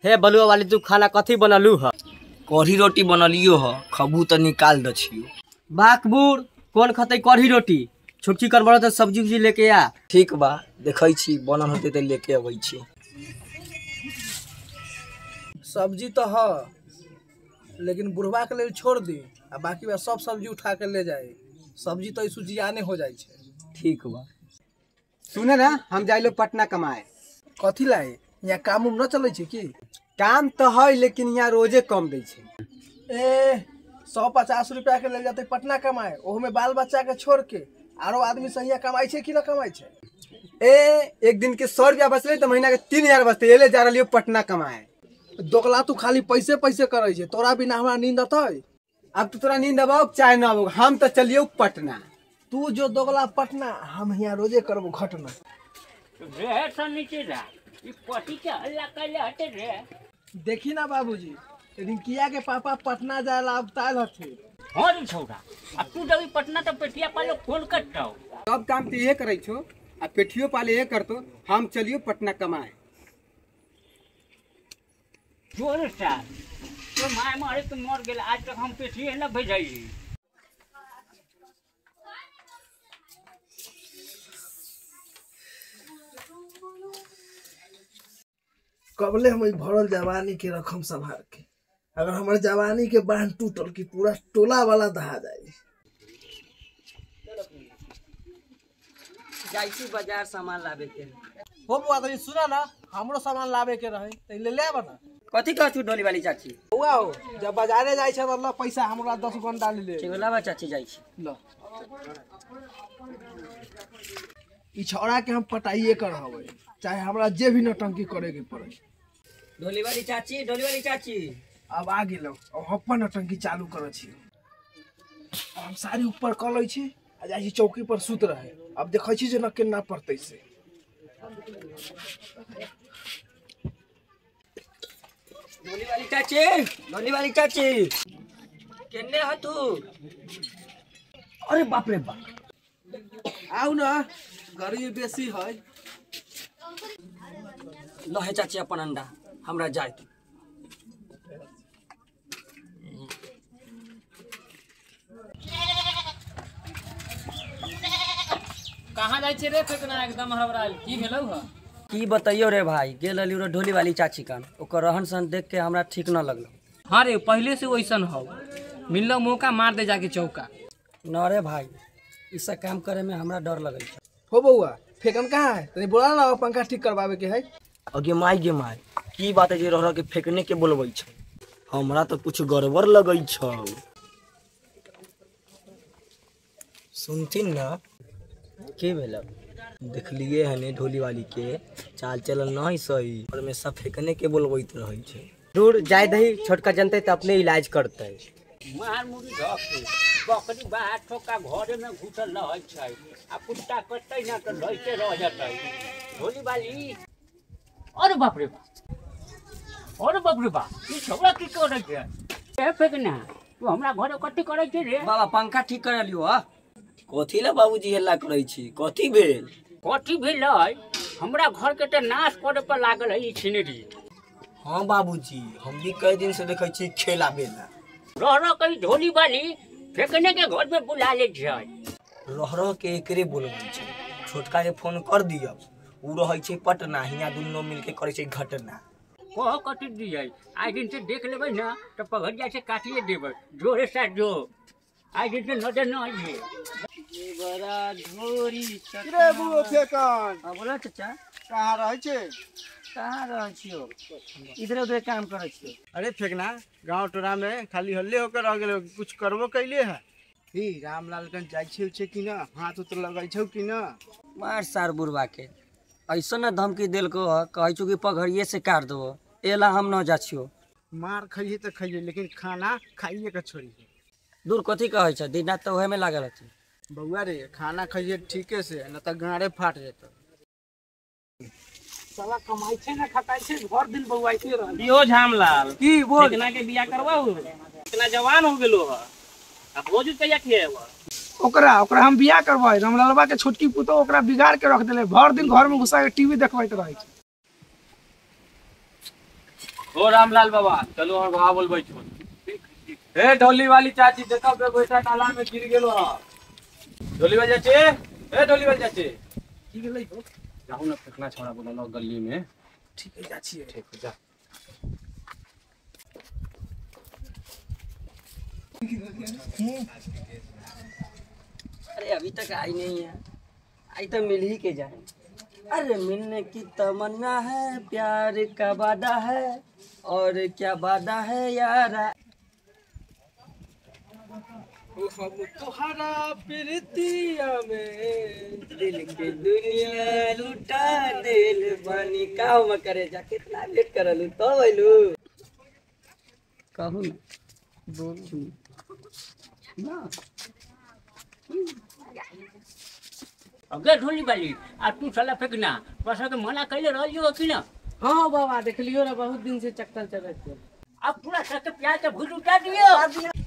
हे बलुआ वाली तू खाना कथी बनलू ह? कढ़ी रोटी बनलियो ह, खबू तो निकाल दछियो। बाकबूर कौन खतै कढ़ी रोटी? छोटकी करबड़ तो सब्जी उब्जी लेके आ। ठीक बा, देखै छी बनल होते तो लेके अबै छी। सब्जी तो ह लेकिन बुढ़वा के लिए छोड़ दी आ बाकी बा सब सब्जी उठा के ले जाए। सब्जी तो सुजियाने हो जाए छे। ठीक बा। सुने ना, हम जाइलो पटना कमाए। कथी लाए? यहाँ काम उम न चले छे की? काम तो है लेकिन यहाँ रोजे कम दे छे। ए 150 रुपया के ले जाते पटना कमाए, ओहो में बाल बच्चा के छोड़ के। आरो आदमी सही कमाई छे कि न कमाई छे? एक दिन के 100 रुपया बचले तो महीना के 3000 बचते। ये ले जा रही पटना कमाए। दोगला तू खाली पैसे पैसे करे छे, तोरा बिना हमरा नींद अतै? अब तो तोरा नींद अब चाहे न अब, हम तो चलियो पटना। तू जो दोगला पटना, हम यहाँ रोजे करबो घटना। देखी ना बाबूजी, रिंकिया के पापा पटना जाए ला अबताल हथे। हाँ रे छौरा, अब तू जब पटना तो पेटिया पालो खोल कटो। सब काम तो ये करे छो, आ पेठियो पाले ये करतो। हम चलियो पटना कमाए। जोर साल तो माय मारे तो मर गेल, आज तक हम पेटिए न भेजाई। कबले हम भरल जवानी के रखम संभाल के, अगर हमारे जवानी के बांध टूटल की पूरा टोला वाला दहा जाए। जाइसी बाजार सामान लावे के। हो बुआ तनी सुना ना, हमरो सामान लावे के रहे त ले लेब ना। कथी कह छू ढोली वाली चाची? बुआ हो, जब बाजारे जाई छे त पैसा हमरा 10 गन डाल ले। ठीक लावा चाची जाई छी। ल ई छौड़ा के हम पटाइए कर हवे, चाहे हमरा जे भी नटंकी करे के पड़े। ढोली वाली चाची, ढोली वाली चाची। अब आ गेलो, अब अपन नटंकी चालू करे छी। हम सारी ऊपर क लै छी आ जाई छी चौकी पर सुत रहे। अब देखै छी जे न केना पड़तै से। ढोली वाली चाची, ढोली वाली चाची। केने ह तू? अरे बाप रे बाप, आउ ना, गर्मी बेसी है। लहे चाची अपन अंडा हमरा जाए। कहाँ जाय छे रे फेकना एकदम हड़बड़ाइल? की भेलौ ह? की बताइयो रे भाई, गेल रही रे ढोली वाली चाची कान, ओकर रहन सहन देख के हमरा ठीक न लगलो। हाँ रे, पहले से वैसन हो, मिललो मौका मार दे जाके चौका। न रे भाई, ई सब काम करे में हमरा डर लगै छै। हो बउआ, फेकन कहाँ है? तनी बोला ना, पंखा ठीक करवावे के है। अगे माई गे माई, की बात है जे रह के फेंकने के बोलबै छ? हमरा तो कुछ गड़बड़ लगै छ। सुनथिन ना? की भेलो? देखलिए हने ढोली वाली के चाल चलन नहीं सही, और में सब फेंकने के बोलबैत रहै छै। दूर जाय दही, छोटका जनते तो अपने इलाज करते। मार मुड़ी धके बकरी बाहर ठोका घरे में घुसल रह छै, आ कुत्ता कटै ना तो लइते रह जतै। ढोली वाली, अरे बाप रे बाप, अरे बाप रे बाप, ई छौड़ा की करे छै? ए फेकना, तू हमरा घरे कथी करे छै रे? बाबा पंखा ठीक कर लियो। हा कथी ला बाबूजी हल्ला करै छी? कथी भेल? कथी भेलै? हमरा घर के तो नाश करे पर लागल है ई छिनरी। हाँ बाबूजी, हम भी कई दिन से देखै छी खेला बेला। रह कहीं ढोली वाली फेंकने के घर में बुला ले छै। रह के एकरे बोलबै छै। छोटका के फोन कर दियौ, उ रहै छै पटना, हियां दुन्नो मिलके करे छै घटना। कह कथी दियै? आइ दिन से देख लेबै ना तो पगड़िया से काटिए देबै। जोरे से जो, आइ दिन से नजर न आइए। बड़ा घोरी रे बुओ फेकन, हां बोला चाचा। कहाँ रहे छे? कहाँ रह छियो? इधर उधर काम करे छियो। अरे फेकना, गांव टोरा में खाली हल्ले होकर रह गेलो, कुछ करबो कैले है? ही रामलाल कन जाय छे कि ना? हाथ उतर लगै छौ कि ना? मार सार बुढ़वा के ऐसा न धमकी देल को कहे छु कि पगड़िए से काट दो, एला हम न जा छियो। मार खइए तो खइए, लेकिन खाना खाइए के छोड़ी। दूर कथी कहे छ? दिन रात तो ओहे में लागल रहती। बउआ रे, खाना खाइए ठीके से, न तो गाड़े फाट जेतो। साला कमाई छे ना खटाई छे, घर दिन बउआइते रह। यो झामलाल, की बोल? फेकना के बियाह करवाऊ, इतना जवान हो गेलो ह। अब भोज कहिया खिएबा? ओकरा हम बियाह करबै। रामलालबा के छोटकी पुतो ओकरा बिगाड़ के रख देले, भर दिन घर में घुसा के टीवी देखबैत रहै छै। ओ रामलाल बाबा चलो और बाबा बोल बैठो। ए ढोली वाली चाची देखो बे बेटा ताला में गिर गेलो ह। ढोली वाली चाची, ए ढोली वाली चाची की गेलै हो? जाओ ना फेंकना छोड़ा बोलो गली में। ठीक है जाछी ठीक है जा। अरे अभी तक आई नहीं है, आई तो मिल ही के जाए। अरे मिलने की तमन्ना है, प्यार का वादा है, और क्या वादा है यारा। हम तोहरा प्रीतिया में दिल के दुनिया लुटा दिल बनी काम करे जा। कितना लेट करलू तो बोलू कहू ना बोलू ना। अगे ढोली वाली आ तू साला फेंकना बस के मना कैले रहियो कि ना। हाँ बाबा देख लियो ना बहुत दिन से चक्कर चल रहे थे। अब पूरा सत्य प्याज का भूज उठा दियो।